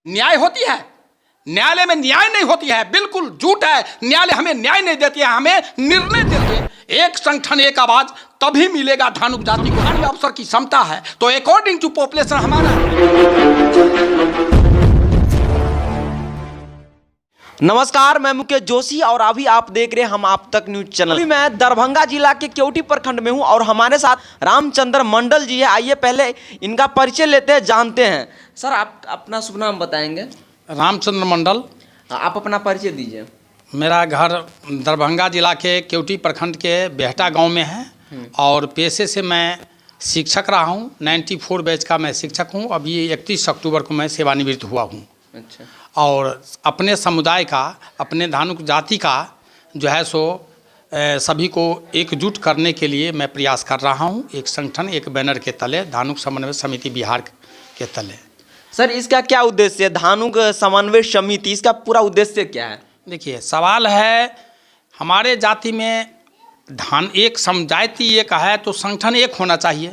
न्याय होती है? न्यायालय में न्याय नहीं होती है, बिल्कुल झूठ है। न्यायालय हमें न्याय नहीं देती है, हमें निर्णय देती है। एक संगठन एक आवाज तभी मिलेगा धानुक जाति को। अन्य अवसर की क्षमता है तो अकॉर्डिंग टू पॉपुलेशन हमारा। नमस्कार, मैं मुकेश जोशी और अभी आप देख रहे हैं हम आप तक न्यूज चैनल। अभी मैं दरभंगा जिला के केवटी प्रखंड में हूं और हमारे साथ रामचंद्र मंडल जी है। आइए पहले इनका परिचय लेते हैं, जानते हैं। सर, आप अपना शुभ नाम बताएंगे? रामचंद्र मंडल। आप अपना परिचय दीजिए। मेरा घर दरभंगा जिला के केवटी प्रखंड के बेहटा गांव में है और पेशे से मैं शिक्षक रहा हूं। 94 बैच का मैं शिक्षक हूं। अभी 31 अक्टूबर को मैं सेवानिवृत्त हुआ हूं। अच्छा। और अपने समुदाय का, अपने धानुक जाति का जो है सो सभी को एकजुट करने के लिए मैं प्रयास कर रहा हूं। एक संगठन, एक बैनर के तले, धानुक समन्वय समिति बिहार के तले। सर, इसका क्या उद्देश्य है? धानुक समन्वय समिति, इसका पूरा उद्देश्य क्या है? देखिए, सवाल है हमारे जाति में धान एक जाति एक है तो संगठन एक होना चाहिए।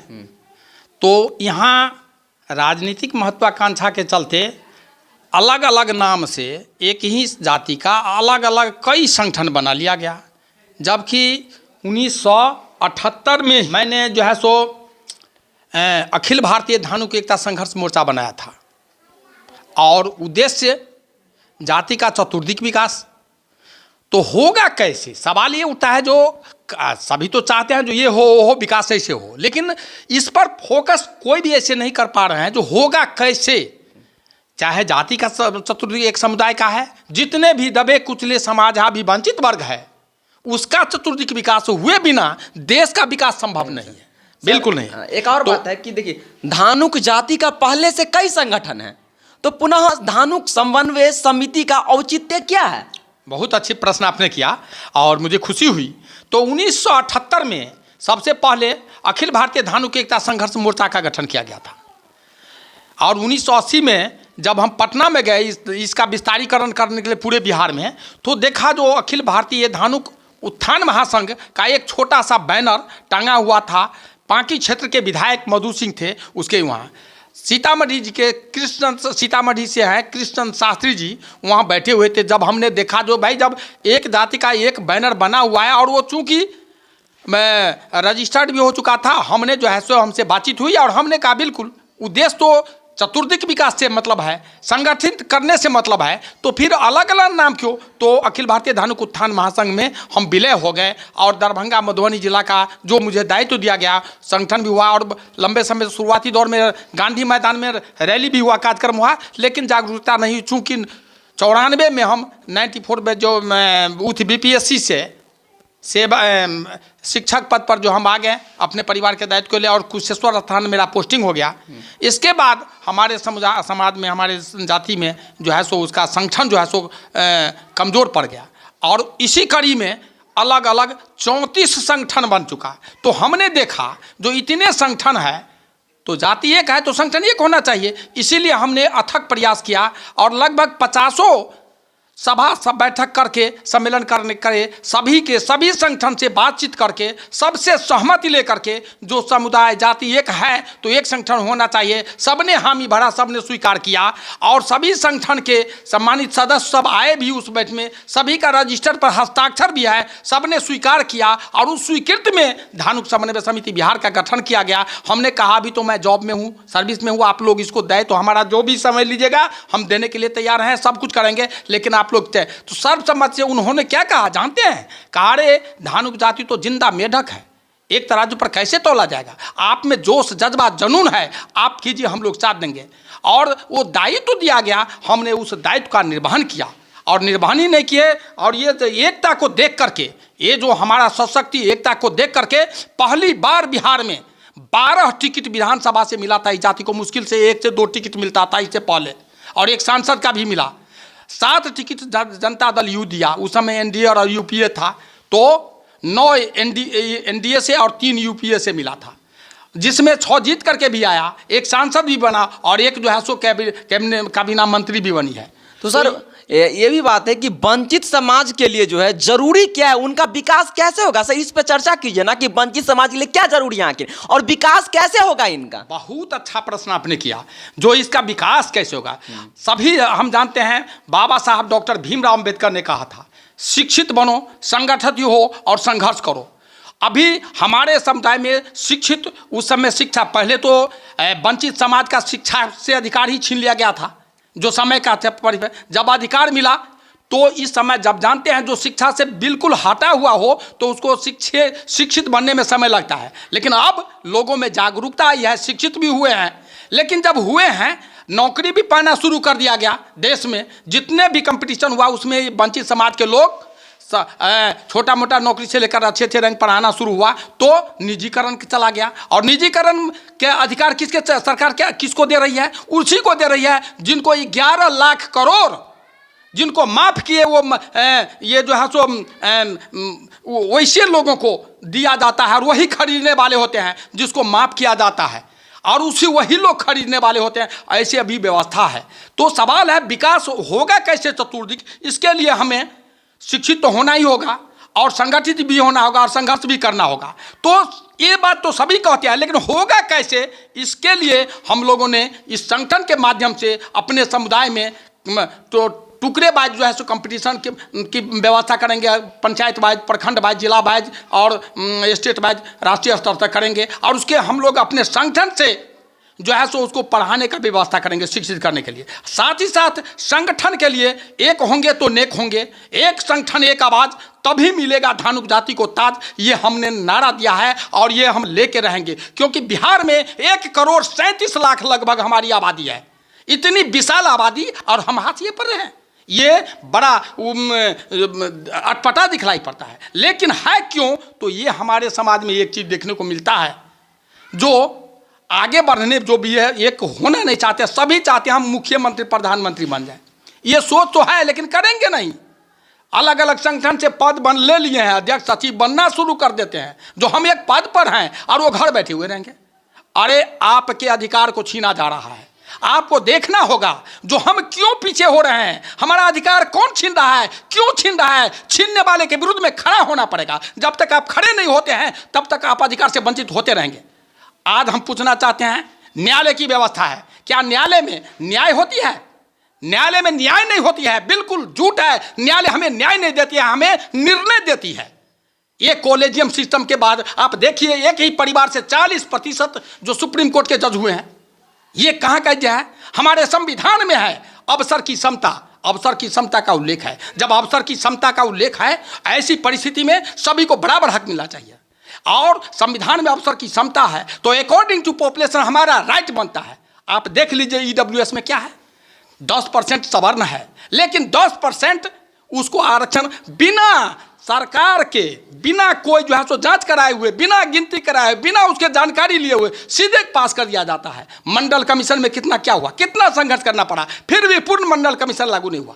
तो यहाँ राजनीतिक महत्वाकांक्षा के चलते अलग अलग नाम से एक ही जाति का अलग अलग कई संगठन बना लिया गया। जबकि 1978 में मैंने जो है सो अखिल भारतीय धानुक एकता संघर्ष मोर्चा बनाया था और उद्देश्य जाति का चतुर्दिक विकास। तो होगा कैसे? सवाल ये उठता है, जो सभी तो चाहते हैं जो ये हो विकास ऐसे हो, लेकिन इस पर फोकस कोई भी ऐसे नहीं कर पा रहे हैं जो होगा कैसे। चाहे जाति का चतुर्दिक एक समुदाय का है, जितने भी दबे कुचले समाज भी वंचित वर्ग है, उसका चतुर्दिक विकास हुए बिना देश का विकास संभव नहीं है, बिल्कुल नहीं। एक और बात है कि देखिए, धानुक जाति का पहले से कई संगठन है, तो पुनः धानुक समन्वय समिति का औचित्य क्या है? बहुत अच्छी प्रश्न आपने किया और मुझे खुशी हुई। तो 1978 में सबसे पहले अखिल भारतीय धानुक एकता संघर्ष मोर्चा का गठन किया गया था और 1980 में जब हम पटना में गए इसका विस्तारीकरण करने के लिए पूरे बिहार में, तो देखा जो अखिल भारतीय धानुक उत्थान महासंघ का एक छोटा सा बैनर टंगा हुआ था। पांकी क्षेत्र के विधायक मधु सिंह थे, उसके वहाँ सीतामढ़ी जी के सीतामढ़ी से हैं कृष्ण शास्त्री जी वहाँ बैठे हुए थे। जब हमने देखा जो भाई जब एक जाति का एक बैनर बना हुआ है और वो चूँकि मैं रजिस्टर्ड भी हो चुका था, हमने जो है सो हमसे बातचीत हुई और हमने कहा बिल्कुल उद्देश्य तो चतुर्दिक विकास से मतलब है, संगठित करने से मतलब है, तो फिर अलग अलग नाम क्यों? तो अखिल भारतीय धानुक उत्थान महासंघ में हम विलय हो गए और दरभंगा मधुबनी जिला का जो मुझे दायित्व दिया गया, संगठन भी हुआ और लंबे समय शुरुआती दौर में गांधी मैदान में रैली भी हुआ, कार्यक्रम हुआ, लेकिन जागरूकता नहीं। चूँकि 94 में हम 94 में जो बूथ BPSC से शिक्षक पद पर जो हम आ गए अपने परिवार के दायित्व के लिए और कुशेश्वर स्थान मेरा पोस्टिंग हो गया। इसके बाद हमारे समाज में, हमारे जाति में जो है सो उसका संगठन जो है सो कमज़ोर पड़ गया और इसी कड़ी में अलग अलग 34 संगठन बन चुका। तो हमने देखा जो इतने संगठन है तो जाति एक है तो संगठन एक होना चाहिए। इसीलिए हमने अथक प्रयास किया और लगभग 50 सभा सब बैठक करके सम्मेलन करे सभी संगठन से बातचीत करके सबसे सहमति लेकर के जो समुदाय जाति एक है तो एक संगठन होना चाहिए, सबने हामी भरा, सबने स्वीकार किया और सभी संगठन के सम्मानित सदस्य सब आए भी उस बैठक में, सभी का रजिस्टर पर हस्ताक्षर भी है, सबने स्वीकार किया और उस स्वीकृत में धानुक समन्वय समिति बिहार का गठन किया गया। हमने कहा अभी तो मैं जॉब में हूँ, सर्विस में हूँ, आप लोग इसको दें तो हमारा जो भी समय लीजिएगा हम देने के लिए तैयार हैं, सब कुछ करेंगे, लेकिन आप लोग थे। तो सर्वसम्मति से उन्होंने क्या कहा जानते हैं? कहा रे धानुक जाति तो जिंदा मेढक है, एक तराजू पर कैसे तोला जाएगा? आप में जोश जज्बा जुनून है, आप कीजिए, हम लोग साथ देंगे। और वो दायित्व दिया गया, हमने उस दायित्व का निर्वहन किया और निर्वहन ही नहीं किए। और ये एकता को देख करके, ये जो हमारा सशक्ति एकता को देख करके पहली बार बिहार में 12 टिकट विधानसभा से मिला था इस जाति को। मुश्किल से 1 से 2 टिकट मिलता था इससे पहले और एक सांसद का भी मिला। 7 टिकट जनता दल यू दिया, उस समय NDA और UPA था, तो 9 NDA से और 3 UPA से मिला था, जिसमें 6 जीत करके भी आया, एक सांसद भी बना और एक जो है सो कैबिनेट मंत्री भी बनी है। तो सर ये भी बात है कि वंचित समाज के लिए जो है जरूरी क्या है, उनका विकास कैसे होगा सर, इस पे चर्चा कीजिए ना कि वंचित समाज के लिए क्या जरूरी है आखिर और विकास कैसे होगा इनका। बहुत अच्छा प्रश्न आपने किया, जो इसका विकास कैसे होगा। सभी हम जानते हैं बाबा साहब डॉक्टर भीमराव अंबेडकर ने कहा था, शिक्षित बनो, संगठित हो और संघर्ष करो। अभी हमारे समुदाय में शिक्षित, उस समय शिक्षा, पहले तो वंचित समाज का शिक्षा से अधिकार ही छीन लिया गया था, जो समय का जब अधिकार मिला तो इस समय जब जानते हैं जो शिक्षा से बिल्कुल हटा हुआ हो तो उसको शिक्षित बनने में समय लगता है। लेकिन अब लोगों में जागरूकता आई है, शिक्षित भी हुए हैं। लेकिन जब हुए हैं, नौकरी भी पाना शुरू कर दिया गया। देश में जितने भी कंपटीशन हुआ उसमें वंचित समाज के लोग छोटा मोटा नौकरी से लेकर अच्छे अच्छे रैंक पढ़ाना शुरू हुआ, तो निजीकरण चला गया। और निजीकरण के अधिकार किसके, सरकार क्या किसको दे रही है? उसी को दे रही है जिनको 11 लाख करोड़ जिनको माफ किए, वो ये जो है सो वैसे लोगों को दिया जाता है और वही खरीदने वाले होते हैं जिसको माफ किया जाता है, और उसी वही लोग खरीदने वाले होते हैं। ऐसे अभी व्यवस्था है। तो सवाल है विकास होगा कैसे चतुर्दिक? इसके लिए हमें शिक्षित तो होना ही होगा और संगठित भी होना होगा और संघर्ष भी करना होगा। तो ये बात तो सभी कहते हैं, लेकिन होगा कैसे? इसके लिए हम लोगों ने इस संगठन के माध्यम से अपने समुदाय में तो टुकड़े वाइज जो है सो कंपटीशन की व्यवस्था करेंगे। पंचायत वाइज, प्रखंड वाइज, जिला वाइज और स्टेट वाइज, राष्ट्रीय स्तर तक करेंगे। और उसके हम लोग अपने संगठन से जो है सो उसको पढ़ाने का व्यवस्था करेंगे, शिक्षित करने के लिए। साथ ही साथ संगठन के लिए एक होंगे तो नेक होंगे, एक संगठन एक आवाज़, तभी मिलेगा धानुक जाति को ताज। ये हमने नारा दिया है और ये हम लेके रहेंगे, क्योंकि बिहार में 1,37,00,000 लगभग हमारी आबादी है। इतनी विशाल आबादी और हम हाशिए पर रहे हैं, ये बड़ा अटपटा दिखलाई पड़ता है। लेकिन है क्यों? तो ये हमारे समाज में एक चीज़ देखने को मिलता है, जो आगे बढ़ने जो भी है, एक होना नहीं चाहते, सभी चाहते हैं हम मुख्यमंत्री प्रधानमंत्री बन जाए। ये सोच तो है लेकिन करेंगे नहीं। अलग अलग संगठन से पद ले लिए हैं, अध्यक्ष सचिव बनना शुरू कर देते हैं, जो हम एक पद पर हैं और वो घर बैठे हुए रहेंगे। अरे आपके अधिकार को छीना जा रहा है, आपको देखना होगा जो हम क्यों पीछे हो रहे हैं, हमारा अधिकार कौन छीन रहा है, क्यों छीन रहा है। छीनने वाले के विरुद्ध में खड़ा होना पड़ेगा। जब तक आप खड़े नहीं होते हैं तब तक आप अधिकार से वंचित होते रहेंगे। आज हम पूछना चाहते हैं, न्यायालय की व्यवस्था है, क्या न्यायालय में न्याय होती है? न्यायालय में न्याय नहीं होती है, बिल्कुल झूठ है। न्यायालय हमें न्याय नहीं देती है, हमें निर्णय देती है। ये कॉलेजियम सिस्टम के बाद आप देखिए, एक ही परिवार से 40% जो सुप्रीम कोर्ट के जज हुए हैं। ये कहाँ का है? हमारे संविधान में है अवसर की समता, अवसर की समता का उल्लेख है। जब अवसर की समता का उल्लेख है, ऐसी परिस्थिति में सभी को बराबर हक मिलना चाहिए। और संविधान में अवसर की समता है तो अकॉर्डिंग टू पॉपुलेशन हमारा राइट बनता है। आप देख लीजिए ईडब्ल्यूएस में क्या है, 10% सवर्ण है, लेकिन 10% उसको आरक्षण बिना सरकार के, बिना कोई जो है सो जांच कराए हुए, बिना गिनती कराए, बिना उसके जानकारी लिए हुए सीधे पास कर दिया जाता है। मंडल कमीशन में कितना क्या हुआ, कितना संघर्ष करना पड़ा, फिर भी पूर्ण मंडल कमीशन लागू नहीं हुआ।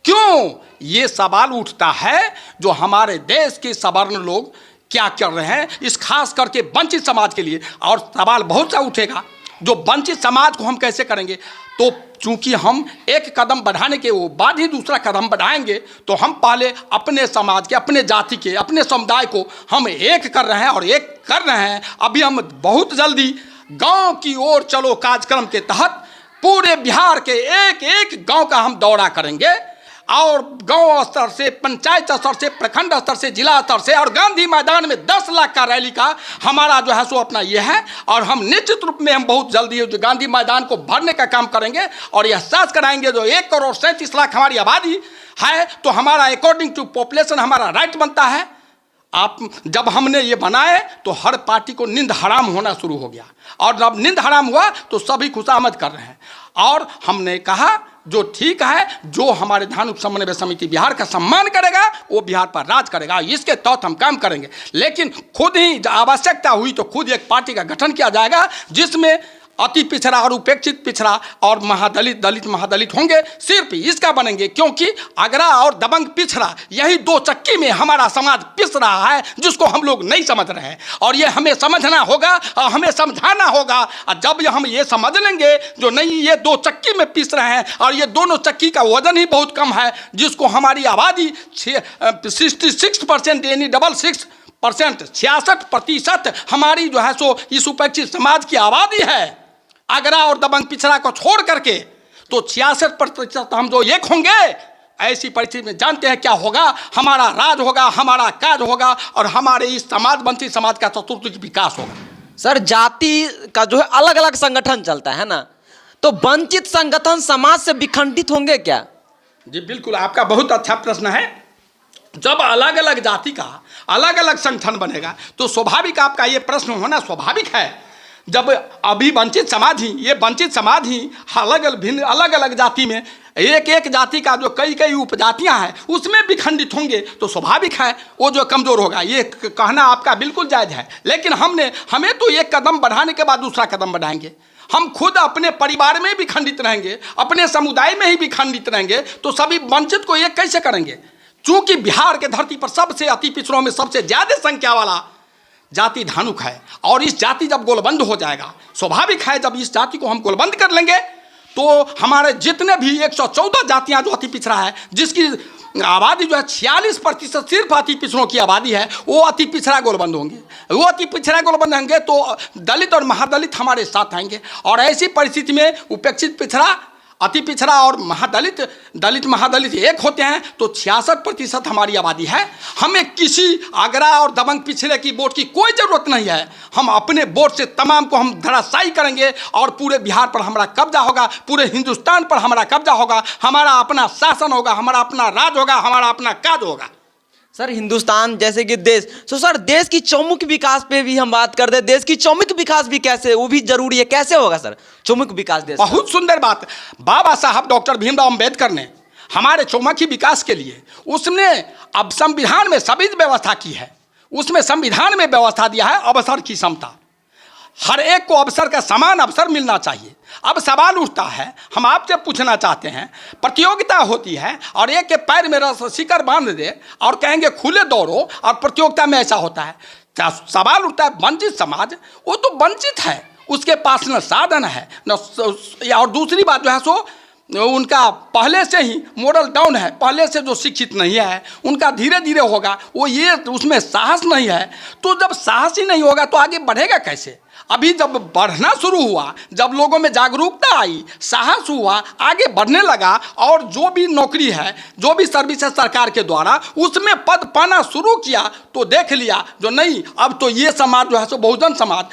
क्यों? ये सवाल उठता है जो हमारे देश के सवर्ण लोग क्या कर रहे हैं, इस खास करके वंचित समाज के लिए। और सवाल बहुत सा उठेगा, जो वंचित समाज को हम कैसे करेंगे। तो चूंकि हम एक कदम बढ़ाने के बाद ही दूसरा कदम बढ़ाएंगे, तो हम पहले अपने समाज के, अपने जाति के, अपने समुदाय को हम एक कर रहे हैं और एक कर रहे हैं। अभी हम बहुत जल्दी गांव की ओर चलो कार्यक्रम के तहत पूरे बिहार के एक एक गांव का हम दौरा करेंगे, और गांव स्तर से, पंचायत स्तर से, प्रखंड स्तर से, जिला स्तर से, और गांधी मैदान में 10 लाख का रैली का हमारा जो है सो अपना ये है। और हम निश्चित रूप में हम बहुत जल्दी जो गांधी मैदान को भरने का काम करेंगे और यह एहसास कराएंगे जो 1,37,00,000 हमारी आबादी है, तो हमारा अकॉर्डिंग टू पॉपुलेशन हमारा राइट बनता है। आप जब हमने ये बनाए तो हर पार्टी को नींद हराम होना शुरू हो गया, और जब नींद हराम हुआ तो सभी खुशामद कर रहे हैं। और हमने कहा जो ठीक है, जो हमारे धानुक समन्वय समिति बिहार का सम्मान करेगा वो बिहार पर राज करेगा, इसके तहत हम काम करेंगे। लेकिन खुद ही आवश्यकता हुई तो खुद एक पार्टी का गठन किया जाएगा, जिसमें अति पिछड़ा और उपेक्षित पिछड़ा और महादलित दलित महादलित होंगे, सिर्फ इसका बनेंगे क्योंकि अगरा और दबंग पिछड़ा, यही दो चक्की में हमारा समाज पिस रहा है, जिसको हम लोग नहीं समझ रहे हैं। और ये हमें समझना होगा और हमें समझाना होगा। और जब हम ये समझ लेंगे जो नहीं ये दो चक्की में पिस रहे हैं और ये दोनों चक्की का वजन ही बहुत कम है, जिसको हमारी आबादी 66% यानी 66% हमारी जो है सो इस उपेक्षित समाज की आबादी है, आगरा और दबंग पिछड़ा को छोड़ करके, तो 66% हम जो एक होंगे, ऐसी परिस्थिति में जानते हैं क्या होगा? हमारा राज होगा, हमारा काज होगा और हमारे इस समाज वंचित समाज का चतुर्थ विकास होगा। सर जाति का जो है अलग अलग संगठन चलता है ना, तो वंचित संगठन समाज से विखंडित होंगे क्या? जी बिल्कुल, आपका बहुत अच्छा प्रश्न है। जब अलग अलग जाति का अलग अलग संगठन बनेगा तो स्वाभाविक आपका ये प्रश्न होना स्वाभाविक है। जब अभी वंचित समाज ही, ये वंचित समाज ही अलग अलग जाति में एक एक जाति का जो कई कई उपजातियां हैं उसमें विखंडित होंगे तो स्वाभाविक है वो जो कमज़ोर होगा, ये कहना आपका बिल्कुल जायज़ है। लेकिन हमें तो एक कदम बढ़ाने के बाद दूसरा कदम बढ़ाएंगे। हम खुद अपने परिवार में भी खंडित रहेंगे, अपने समुदाय में ही भी खंडित रहेंगे, तो सभी वंचित को एक कैसे करेंगे? चूँकि बिहार के धरती पर सबसे अति पिछड़ों में सबसे ज़्यादा संख्या वाला जाति धानुक है, और इस जाति जब गोलबंद हो जाएगा, स्वाभाविक है जब इस जाति को हम गोलबंद कर लेंगे तो हमारे जितने भी 114 जातियां जो अति पिछड़ा है, जिसकी आबादी जो है 46% सिर्फ अति पिछड़ों की आबादी है, वो अति पिछड़ा गोलबंद होंगे। वो अति पिछड़ा गोलबंद होंगे तो दलित और महादलित हमारे साथ आएंगे, और ऐसी परिस्थिति में उपेक्षित पिछड़ा, अति पिछड़ा और महादलित, दलित महादलित एक होते हैं तो 66% हमारी आबादी है। हमें किसी आगरा और दबंग पिछड़े की वोट की कोई ज़रूरत नहीं है। हम अपने वोट से तमाम को हम धराशायी करेंगे और पूरे बिहार पर हमारा कब्जा होगा, पूरे हिंदुस्तान पर हमारा कब्जा होगा, हमारा अपना शासन होगा, हमारा अपना राज होगा, हमारा अपना काज होगा। सर हिंदुस्तान जैसे कि देश, तो सर देश की चौमुख विकास पे भी हम बात करते हैं। देश की चौमुख विकास भी कैसे, वो भी जरूरी है, कैसे होगा सर चौमुख विकास देश? बहुत सुंदर बात। बाबा साहब डॉक्टर भीमराव अम्बेडकर ने हमारे चौमुखी विकास के लिए उसने अब संविधान में सभी व्यवस्था की है। उसमें संविधान में व्यवस्था दिया है अवसर की समता, हर एक को अवसर का समान अवसर मिलना चाहिए। अब सवाल उठता है, हम आपसे पूछना चाहते हैं, प्रतियोगिता होती है और एक के पैर में शिकर बांध दे और कहेंगे खुले दौड़ो, और प्रतियोगिता में ऐसा होता है। सवाल उठता है वंचित समाज, वो तो वंचित है, उसके पास न साधन है न, और दूसरी बात जो है सो उनका पहले से ही मॉडल डाउन है, पहले से जो शिक्षित नहीं है उनका धीरे धीरे होगा, वो ये उसमें साहस नहीं है। तो जब साहस ही नहीं होगा तो आगे बढ़ेगा कैसे? अभी जब बढ़ना शुरू हुआ, जब लोगों में जागरूकता आई, साहस हुआ, आगे बढ़ने लगा, और जो भी नौकरी है, जो भी सर्विस है सरकार के द्वारा, उसमें पद पाना शुरू किया तो देख लिया जो नहीं, अब तो ये समाज जो है सो बहुजन समाज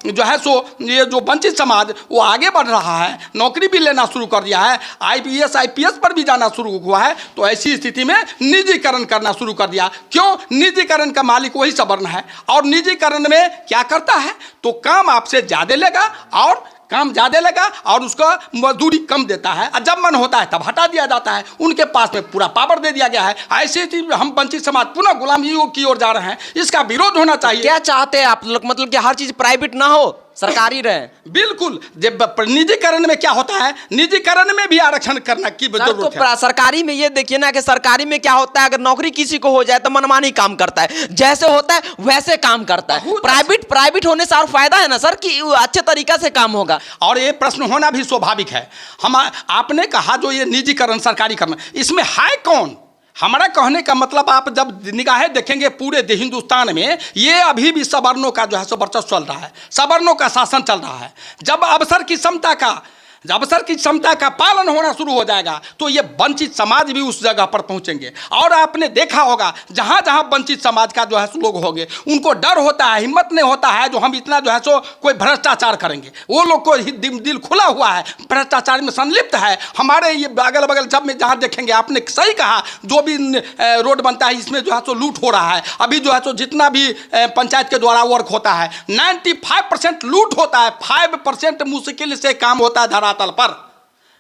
जो है सो ये जो वंचित समाज वो आगे बढ़ रहा है, नौकरी भी लेना शुरू कर दिया है, IPS IPS पर भी जाना शुरू हुआ है। तो ऐसी स्थिति में निजीकरण करना शुरू कर दिया। क्यों? निजीकरण का मालिक वही सवर्ण है, और निजीकरण में क्या करता है तो काम आपसे ज़्यादा लेगा और काम ज़्यादा लेगा और उसका मजदूरी कम देता है, और जब मन होता है तब हटा दिया जाता है। उनके पास में पूरा पावर दे दिया गया है। ऐसे ही हम वंचित समाज पुनः गुलामी की ओर जा रहे हैं, इसका विरोध होना चाहिए। क्या चाहते हैं आप लोग, मतलब कि हर चीज़ प्राइवेट ना हो, सरकारी रहे? बिल्कुल। जब निजीकरण में क्या होता है, निजीकरण में भी आरक्षण करना की जरूरत है। सरकारी में ये देखिए ना कि सरकारी में क्या होता है, अगर नौकरी किसी को हो जाए तो मनमानी काम करता है, जैसे होता है वैसे काम करता है। प्राइवेट होने से और फायदा है ना सर कि अच्छे तरीका से काम होगा। और ये प्रश्न होना भी स्वाभाविक है। आपने कहा जो ये निजीकरण सरकारीकरण, इसमें है कौन? हमारा कहने का मतलब, आप जब निगाहें देखेंगे पूरे हिंदुस्तान में ये अभी भी सवर्णों का जो है सो वर्चस्व चल रहा है, सवर्णों का शासन चल रहा है। जब अवसर की क्षमता का पालन होना शुरू हो जाएगा तो ये वंचित समाज भी उस जगह पर पहुंचेंगे। और आपने देखा होगा जहां जहां वंचित समाज का जो है लोग होंगे, उनको डर होता है, हिम्मत नहीं होता है जो हम इतना जो है सो कोई भ्रष्टाचार करेंगे। वो लोग को दिल खुला हुआ है, भ्रष्टाचार में संलिप्त है। हमारे ये अगल बगल जब में जहाँ देखेंगे, आपने सही कहा, जो भी रोड बनता है इसमें जो है सो लूट हो रहा है। अभी जो है सो जितना भी पंचायत के द्वारा वर्क होता है 95% लूट होता है, 5% मुश्किल से काम होता है धरातल पर।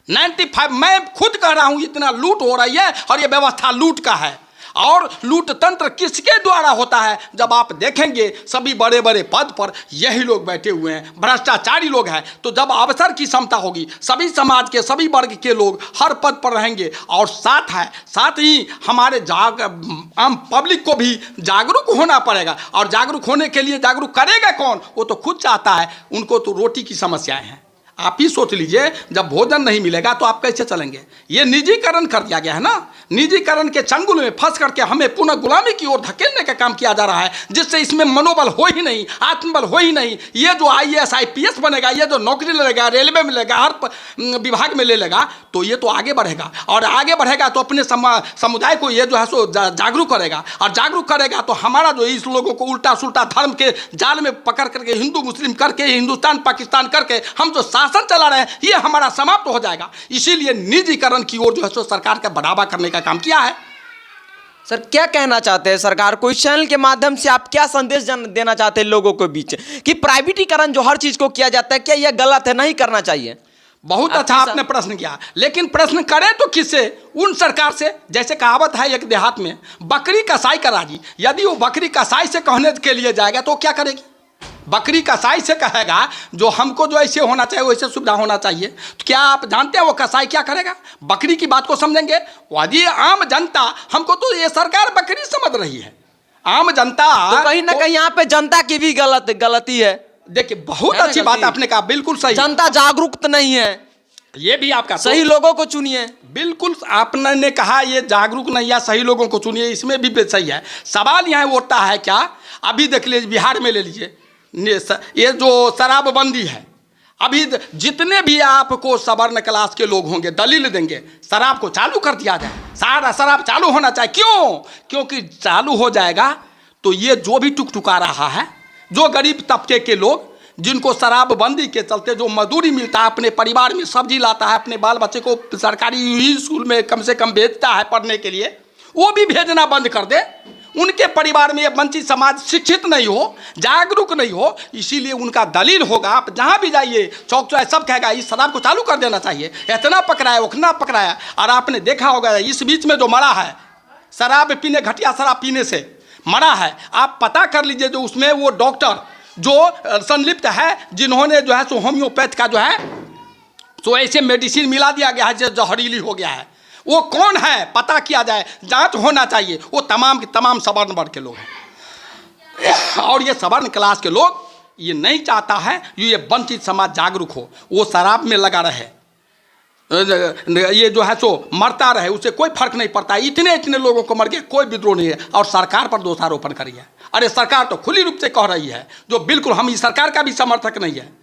95 मैं खुद कह रहा हूं इतना लूट हो रही है, और ये व्यवस्था लूट का है। और लूट तंत्र किसके द्वारा होता है? जब आप देखेंगे सभी बड़े बड़े पद पर यही लोग बैठे हुए हैं, भ्रष्टाचारी लोग हैं। तो जब अवसर की क्षमता होगी, सभी समाज के सभी वर्ग के लोग हर पद पर रहेंगे। और साथ ही हमारे आम पब्लिक को भी जागरूक होना पड़ेगा। और जागरूक होने के लिए जागरूक करेगा कौन? वो तो खुद चाहता है। उनको तो रोटी की समस्याएं हैं। आप ही सोच लीजिए, जब भोजन नहीं मिलेगा तो आप कैसे चलेंगे? ये निजीकरण कर दिया गया है ना। निजीकरण के चंगुल में फंस करके हमें पुनः गुलामी की ओर धकेलने का काम किया जा रहा है, जिससे इसमें मनोबल हो ही नहीं, आत्मबल हो ही नहीं। ये जो IAS IPS बनेगा, ये जो नौकरी लेगा, रेलवे में लेगा, हर विभाग में ले लेगा, तो ये तो आगे बढ़ेगा। और आगे बढ़ेगा तो अपने समुदाय को ये जो है सो जागरूक करेगा। और जागरूक करेगा तो हमारा जो इस लोगों को उल्टा सुल्टा धर्म के जाल में पकड़ करके, हिंदू मुस्लिम करके, हिंदुस्तान पाकिस्तान करके हम जो शासन चला रहे हैं, ये हमारा समाप्त हो जाएगा। इसीलिए निजीकरण की ओर जो है सो सरकार का बढ़ावा करने का काम किया है। सर क्या कहना चाहते हैं सरकार को? इस चैनल के माध्यम से आप क्या संदेश देना चाहते हैं लोगों के बीच कि प्राइवेटीकरण जो हर चीज को किया जाता है, क्या यह गलत है, नहीं करना चाहिए? बहुत अच्छा आपने प्रश्न किया, लेकिन प्रश्न करें तो किससे? उन सरकार से। जैसे कहावत है एक देहात में, बकरी कसाई का राजी। यदि वो बकरी कसाई से कहने के लिए जाएगा तो क्या करेगी? बकरी कसाई से कहेगा जो हमको जो ऐसे होना चाहिए वैसे सुविधा होना चाहिए, तो क्या आप जानते हैं वो कसाई क्या करेगा? बकरी की बात को समझेंगे। यदि आम जनता, हमको तो ये सरकार बकरी समझ रही है, आम जनता तो कहीं ना कहीं यहाँ पे जनता की भी गलती है। देखिए, बहुत अच्छी बात आपने कहा, बिल्कुल सही। जनता जागरूक तो नहीं है, ये भी आपका सही लोगों को चुनिए। बिल्कुल आपने कहा ये जागरूक नहीं है, सही लोगों को चुनिए, इसमें भी सही है। सवाल यहाँ उठता है क्या? अभी देख लीजिए, बिहार में ले लीजिए, ये जो शराबबंदी है, अभी जितने भी आपको सवर्ण क्लास के लोग होंगे दलील देंगे शराब को चालू कर दिया जाए, सारा शराब चालू होना चाहिए। क्यों? क्योंकि चालू हो जाएगा तो ये जो भी टुकटुका रहा है, जो गरीब तबके के लोग जिनको शराबबंदी के चलते जो मजदूरी मिलता है, अपने परिवार में सब्जी लाता है, अपने बाल बच्चे को सरकारी स्कूल में कम से कम भेजता है पढ़ने के लिए, वो भी भेजना बंद कर दे। उनके परिवार में ये वंचित समाज शिक्षित नहीं हो, जागरूक नहीं हो, इसीलिए उनका दलील होगा। आप जहाँ भी जाइए, चौक चौराहे सब कहेगा इस शराब को चालू कर देना चाहिए, इतना पकड़ाया उतना पकड़ाया। और आपने देखा होगा इस बीच में जो मरा है शराब पीने, घटिया शराब पीने से मरा है, आप पता कर लीजिए जो उसमें वो डॉक्टर जो संलिप्त है, जिन्होंने जो है सो होम्योपैथ का जो है सो ऐसे मेडिसिन मिला दिया गया है जो जहरीली हो गया है, वो कौन है पता किया जाए, जांच होना चाहिए। वो तमाम के तमाम सवर्ण वर्ग के लोग हैं। और ये सवर्ण क्लास के लोग ये नहीं चाहता है ये वंचित समाज जागरूक हो, वो शराब में लगा रहे, ये जो है सो मरता रहे, उसे कोई फर्क नहीं पड़ता। इतने लोगों को मर गए, कोई विद्रोह नहीं है। और सरकार पर दोषारोपण करी है। अरे सरकार तो खुली रूप से कह रही है, जो बिल्कुल हम इस सरकार का भी समर्थक नहीं है,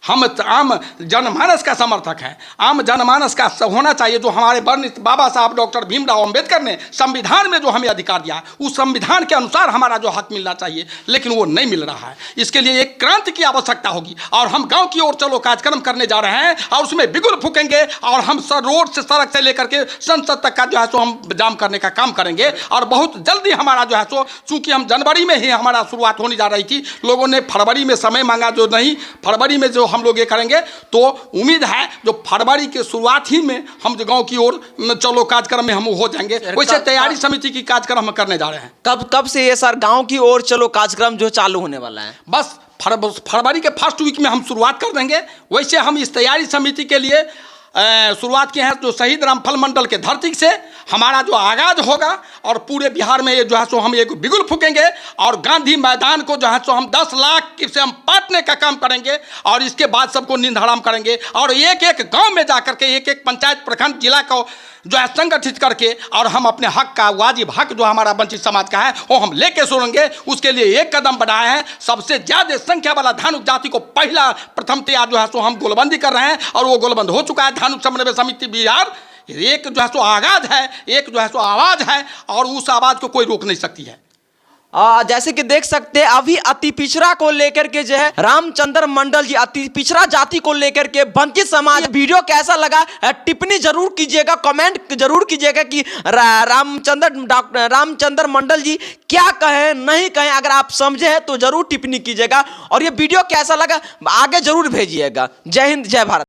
हम आम जनमानस का समर्थक हैं। आम जनमानस का होना चाहिए, जो हमारे वर्णित बाबा साहब डॉक्टर भीमराव अंबेडकर ने संविधान में जो हमें अधिकार दिया, उस संविधान के अनुसार हमारा जो हक मिलना चाहिए, लेकिन वो नहीं मिल रहा है। इसके लिए एक क्रांति की आवश्यकता होगी। और हम गांव की ओर चलो कार्यक्रम करने जा रहे हैं, और उसमें बिगुल फूकेंगे, और हम रोड से सड़क से लेकर के संसद तक का जो है सो हम जाम करने का काम करेंगे। और बहुत जल्दी हमारा जो है सो, चूँकि हम जनवरी में ही हमारा शुरुआत होने जा रही थी, लोगों ने फरवरी में समय मांगा, जो नहीं फरवरी में जो हम लोग ये करेंगे, तो उम्मीद है जो फरवरी के शुरुआत ही में हम जो गांव की ओर चलो कार्यक्रम में हम हो जाएंगे। वैसे तैयारी समिति की कार्यक्रम हम करने जा रहे हैं। कब से ये सर गांव की ओर चलो कार्यक्रम जो चालू होने वाला है? बस फरवरी के फर्स्ट वीक में हम शुरुआत कर देंगे। वैसे हम इस तैयारी समिति के लिए शुरुआत किए हैं, जो शहीद रामफल मंडल के धरती से हमारा जो आगाज होगा, और पूरे बिहार में ये जो है सो हम एक बिगुल फूकेंगे, और गांधी मैदान को जो है सो हम 10 लाख से हम पाटने का काम करेंगे। और इसके बाद सबको नींद हराम करेंगे, और एक एक गांव में जाकर के एक एक पंचायत प्रखंड जिला को जो है संगठित करके, और हम अपने हक का वाजिब हक जो हमारा वंचित समाज का है वो हम लेके सोएंगे। उसके लिए एक कदम बढ़ाए हैं, सबसे ज़्यादा संख्या वाला धानुक जाति को पहला प्रथमतया जो है सो हम गोलबंदी कर रहे हैं, और वो गोलबंद हो चुका है। धानुक समन्वय समिति बिहार एक जो है सो आगाज है, एक जो है सो आवाज़ है, और उस आवाज़ को कोई रोक नहीं सकती है। जैसे कि देख सकते हैं अभी अति पिछड़ा को लेकर के जो है रामचंद्र मंडल जी, अति पिछड़ा जाति को लेकर के वंचित समाज, वीडियो कैसा लगा टिप्पणी जरूर कीजिएगा, कमेंट जरूर कीजिएगा कि रामचंद्र मंडल जी क्या कहें नहीं कहें। अगर आप समझे हैं तो जरूर टिप्पणी कीजिएगा, और ये वीडियो कैसा लगा आगे जरूर भेजिएगा। जय हिंद, जय भारत।